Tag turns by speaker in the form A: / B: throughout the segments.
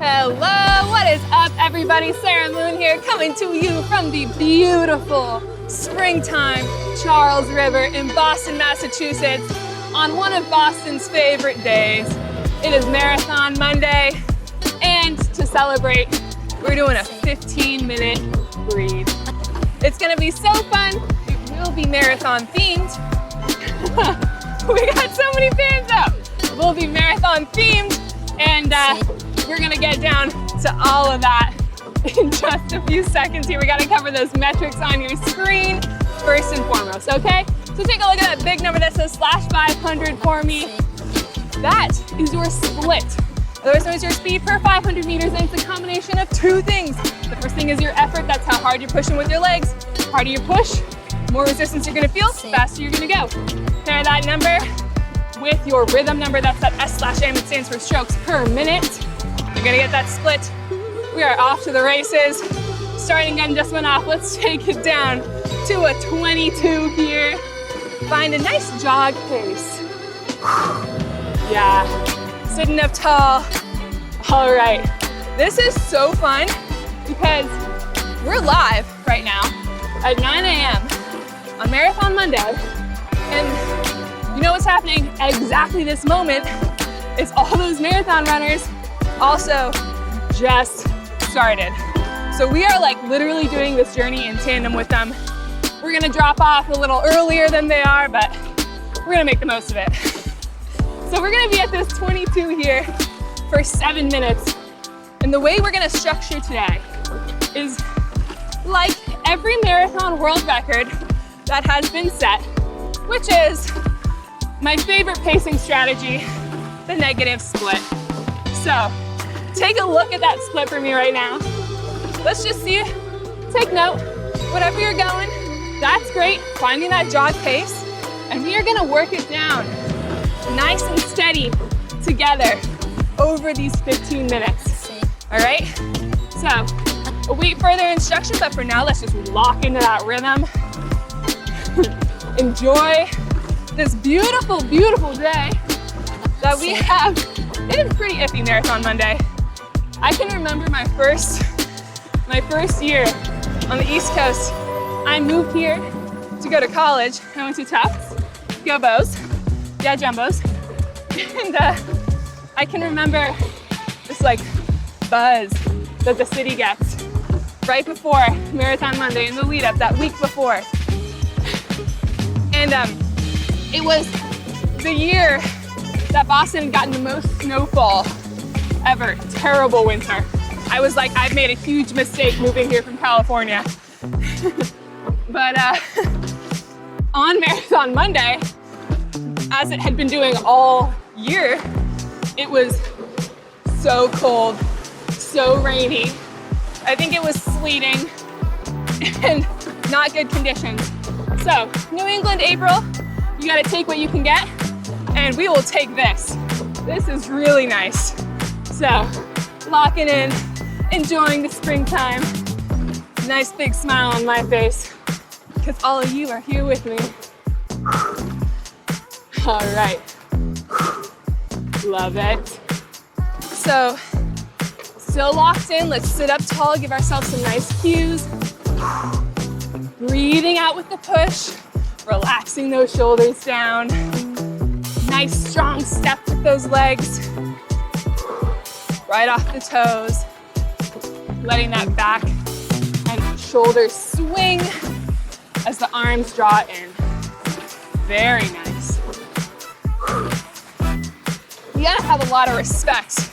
A: Hello, what is up everybody? Sera Moon here, coming to you from the beautiful springtime Charles River in Boston, Massachusetts, on one of Boston's favorite days. It is Marathon Monday, and to celebrate, we're doing a 15-minute breathe. It's gonna be so fun. It will be marathon themed. We got so many fans out. We'll be marathon themed, and we're gonna get down to all of that in just a few seconds here. We gotta cover those metrics on your screen first and foremost, okay? So take a look at that big number that says /500 for me. That is your split. Otherwise known as your speed per 500 meters, and it's a combination of two things. The first thing is your effort. That's how hard you're pushing with your legs. The harder you push, more resistance you're gonna feel, faster you're gonna go. Pair that number with your rhythm number. That's that S/M. It stands for strokes per minute. You're gonna get that split. We are off to the races. Starting gun just went off. Let's take it down to a 22 here. Find a nice jog pace. Yeah, sitting up tall. All right, this is so fun because we're live right now at 9 a.m. on Marathon Monday. And you know what's happening exactly this moment is all those marathon runners also just started. So we are like literally doing this journey in tandem with them. We're gonna drop off a little earlier than they are, but we're gonna make the most of it. So we're gonna be at this 22 here for 7 minutes. And the way we're gonna structure today is like every marathon world record that has been set, which is my favorite pacing strategy, the negative split. So take a look at that split for me right now. Let's just see, take note, whatever you're going, that's great, finding that jog pace, and we are gonna work it down nice and steady together over these 15 minutes, all right? So await further instruction, but for now, let's just lock into that rhythm. Enjoy this beautiful, beautiful day that we have. It is pretty iffy Marathon Monday. I can remember my first year on the East Coast. I moved here to go to college. I went to Tufts, go Bows, yeah, Jumbos. And I can remember this like buzz that the city gets right before Marathon Monday in the lead up that week before. And it was the year that Boston had gotten the most snowfall ever. Terrible winter. I was like, I've made a huge mistake moving here from California. But on Marathon Monday, as it had been doing all year, it was so cold, so rainy. I think it was sleeting and not good conditions. So New England April, you gotta take what you can get, and we will take this. This is really nice. So locking in, enjoying the springtime. Nice big smile on my face because all of you are here with me. All right, love it. So still locked in, let's sit up tall, give ourselves some nice cues. Breathing out with the push, relaxing those shoulders down. Nice strong step with those legs. Right off the toes. Letting that back and shoulders swing as the arms draw in. Very nice. You gotta have a lot of respect.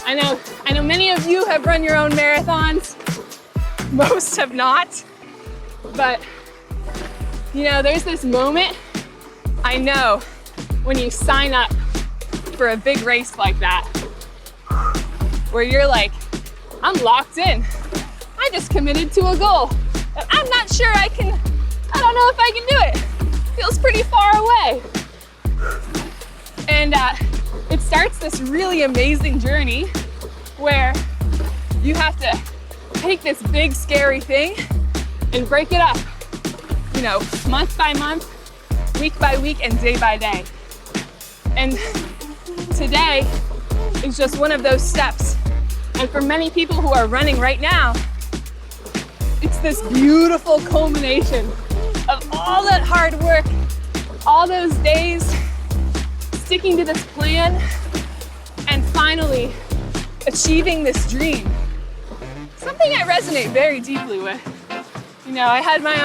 A: I know many of you have run your own marathons. Most have not. But, you know, there's this moment, I know, when you sign up for a big race like that, where you're like, I'm locked in. I just committed to a goal. And I'm not sure I don't know if I can do it. Feels pretty far away. And it starts this really amazing journey where you have to take this big, scary thing and break it up, you know, month by month, week by week, and day by day. And today is just one of those steps And for many people who are running right now, it's this beautiful culmination of all that hard work, all those days sticking to this plan, and finally achieving this dream. Something I resonate very deeply with. You know, I have my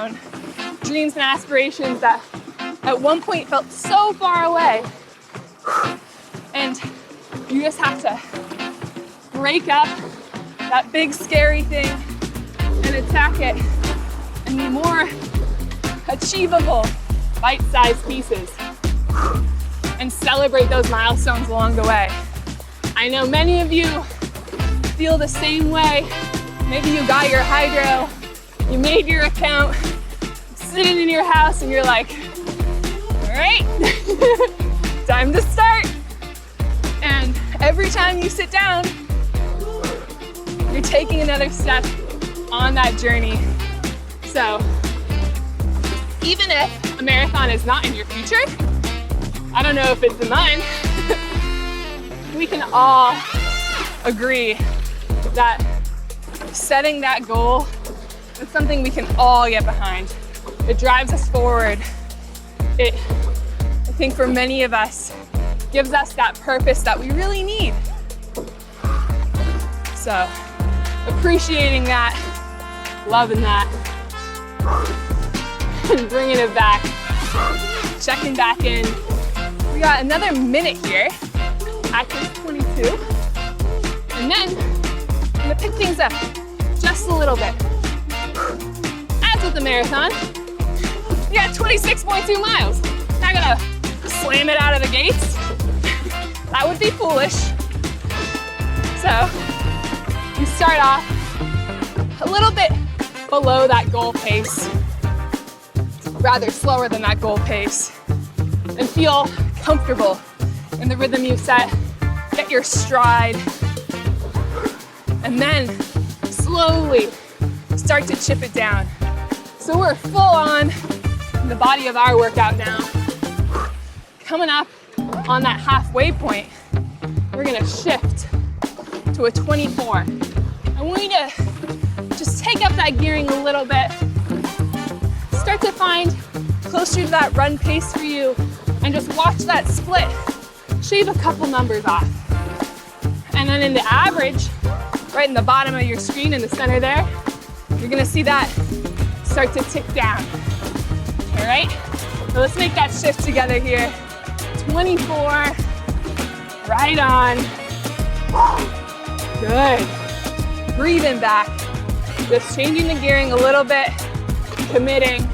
A: own dreams and aspirations that at one point felt so far away. And you just have to break up that big scary thing and attack it in the more achievable bite-sized pieces and celebrate those milestones along the way. I know many of you feel the same way. Maybe you got your Hydrow, you made your account, sitting in your house and you're like, all right, time to start. And every time you sit down, you're taking another step on that journey. So even if a marathon is not in your future, I don't know if it's in mine, we can all agree that setting that goal is something we can all get behind. It drives us forward. I think for many of us, gives us that purpose that we really need. So, appreciating that, loving that, and bringing it back, checking back in. We got another minute here, active 22, and then I'm gonna pick things up just a little bit. As with the marathon, we got 26.2 miles. Not gonna slam it out of the gates. That would be foolish. So you start off a little bit below that goal pace, rather slower than that goal pace, and feel comfortable in the rhythm you set. Get your stride, and then slowly start to chip it down. So we're full on in the body of our workout now. Coming up on that halfway point, we're gonna shift to a 24. I want you to just take up that gearing a little bit. Start to find closer to that run pace for you and just watch that split. Shave a couple numbers off. And then in the average, right in the bottom of your screen in the center there, you're gonna see that start to tick down. All right, so let's make that shift together here. 24, right on. Good. Breathing back, just changing the gearing a little bit, committing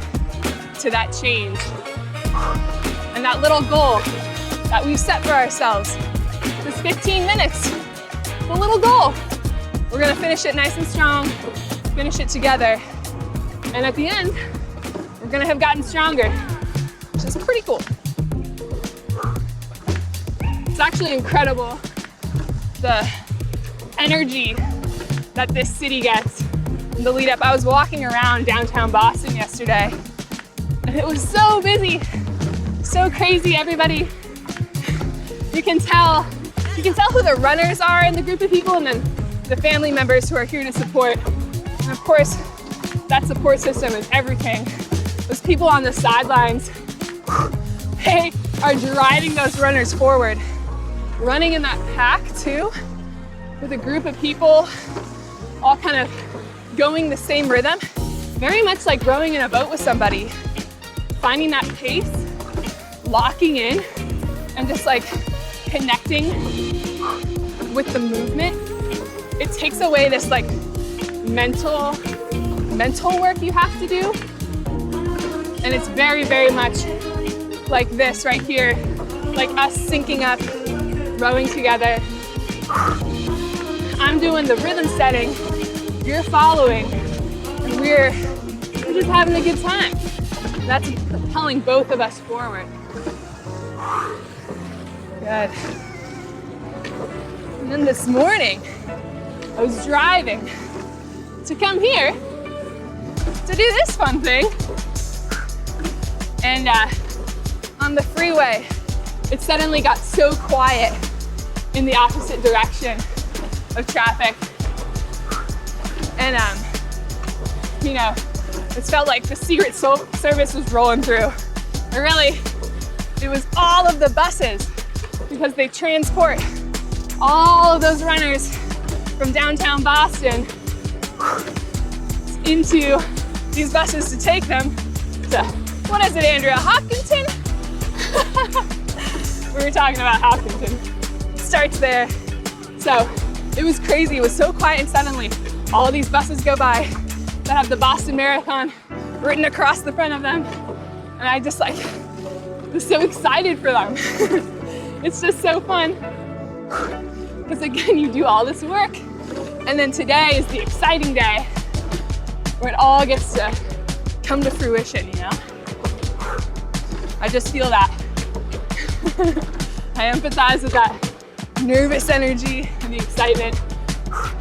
A: to that change. And that little goal that we've set for ourselves, this 15 minutes, the little goal. We're gonna finish it nice and strong, finish it together. And at the end, we're gonna have gotten stronger, which is pretty cool. It's actually incredible, the energy that this city gets in the lead up. I was walking around downtown Boston yesterday, and it was so busy, so crazy. Everybody, you can tell who the runners are in the group of people, and then the family members who are here to support. And of course, that support system is everything. Those people on the sidelines, they are driving those runners forward. Running in that pack too, with a group of people all kind of going the same rhythm, very much like rowing in a boat with somebody, finding that pace, locking in, and just like connecting with the movement. It takes away this like mental work you have to do. And it's very, very much like this right here, like us syncing up, rowing together. I'm doing the rhythm setting, you're following, and we're just having a good time. That's propelling both of us forward. Good. And then this morning, I was driving to come here to do this fun thing. And on the freeway, it suddenly got so quiet in the opposite direction of traffic. And, you know, it felt like the Secret Service was rolling through. But really, it was all of the buses, because they transport all of those runners from downtown Boston into these buses to take them to, what is it, Andrea, Hopkinton? We were talking about Hopkinton. It starts there. So it was crazy. It was so quiet, and suddenly all of these buses go by that have the Boston Marathon written across the front of them. And I just like was so excited for them. It's just so fun. Because again, you do all this work, and then today is the exciting day where it all gets to come to fruition, you know? I just feel that. I empathize with that nervous energy and the excitement.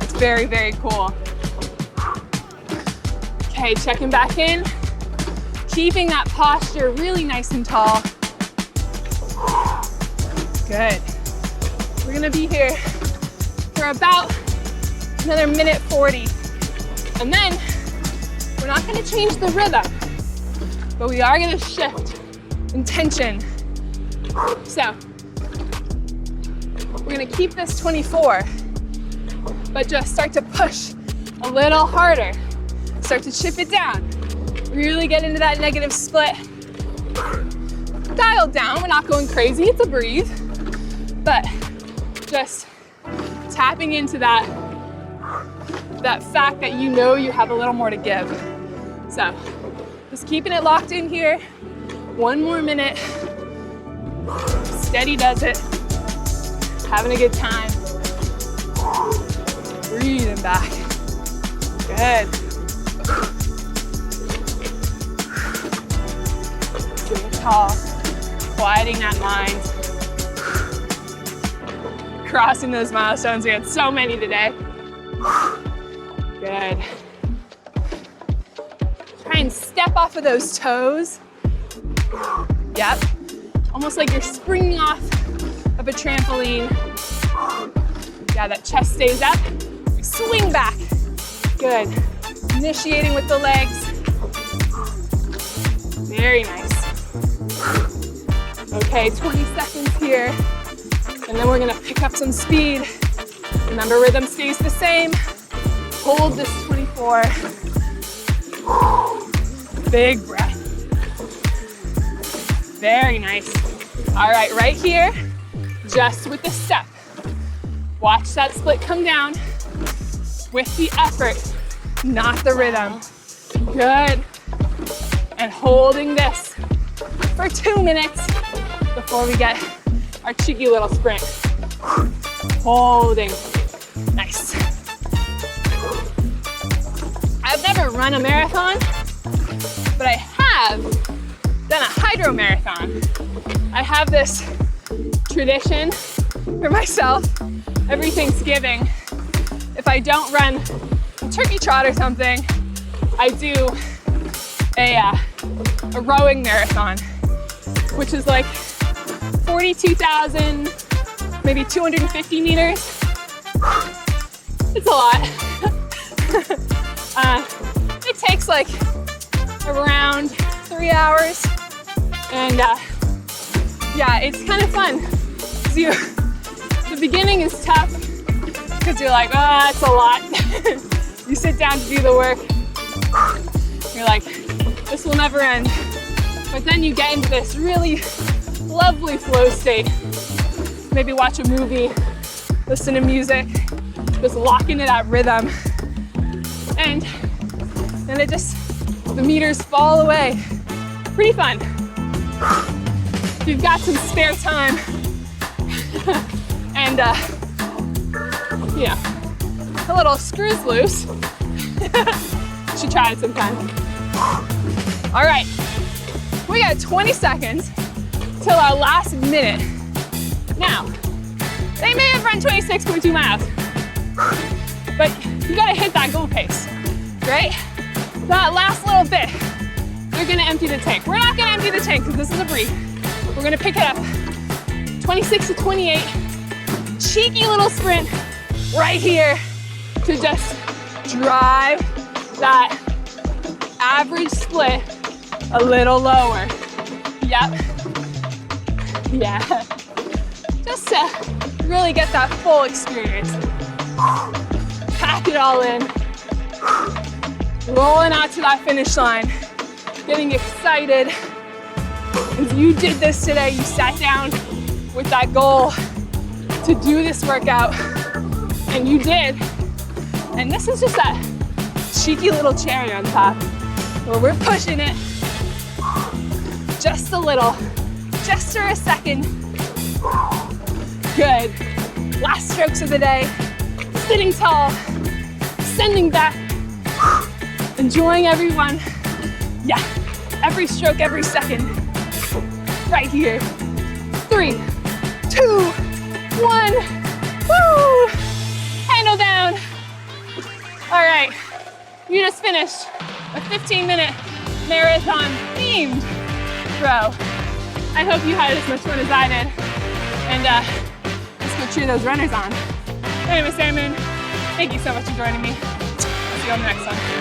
A: It's very, very cool. Okay, checking back in. Keeping that posture really nice and tall. Good. We're gonna be here for about another minute 40. And then we're not gonna change the rhythm, but we are gonna shift intention. So we're gonna keep this 24, but just start to push a little harder. Start to chip it down. Really get into that negative split. Dialed down, we're not going crazy, it's a breathe, but just tapping into that fact that you know you have a little more to give. So just keeping it locked in here. One more minute. Steady does it. Having a good time. Breathing back. Good. Sitting tall. Quieting that mind. Crossing those milestones. We had so many today. Good. Try and step off of those toes. Yep. Almost like you're springing off of a trampoline. Yeah, that chest stays up. Swing back. Good. Initiating with the legs. Very nice. Okay, 20 seconds here. And then we're gonna pick up some speed. Remember, rhythm stays the same. Hold this 24. Big breath. Very nice. All right, right here, just with the step. Watch that split come down with the effort, not the rhythm. Good. And holding this for 2 minutes before we get our cheeky little sprint. Holding. Nice. I've never run a marathon, but I have done a hydro marathon. I have this tradition for myself every Thanksgiving. If I don't run a turkey trot or something, I do a rowing marathon, which is like 42,000, maybe 250 meters. It's a lot. It takes like around 3 hours. And yeah, it's kind of fun. So the beginning is tough because you're like, oh, that's a lot. You sit down to do the work. You're like, this will never end. But then you get into this really lovely flow state. Maybe watch a movie, listen to music, just lock into that rhythm. And then the meters fall away. Pretty fun. If you've got some spare time and, you know, a little screws loose, you should try it sometime. All right, we got 20 seconds till our last minute. Now, they may have run 26.2 miles, but you gotta hit that goal pace, right? That last little bit, you're gonna empty the tank. We're not gonna empty the tank because this is a breathe. We're gonna pick it up. 26 to 28, cheeky little sprint right here to just drive that average split a little lower. Yep. Yeah. Just to really get that full experience. Pack it all in. Rolling out to that finish line. Getting excited. As you did this today, you sat down with that goal to do this workout, and you did. And this is just that cheeky little cherry on top, where we're pushing it just a little, just for a second. Good. Last strokes of the day. Sitting tall, sending back, enjoying everyone. Yeah, every stroke, every second. Right here. 3, 2, 1. Woo! Handle down. All right, you just finished a 15-minute marathon themed row. I hope you had as much fun as I did. And let's go cheer those runners on. My name is Sera Moon. Thank you so much for joining me. See you on the next one.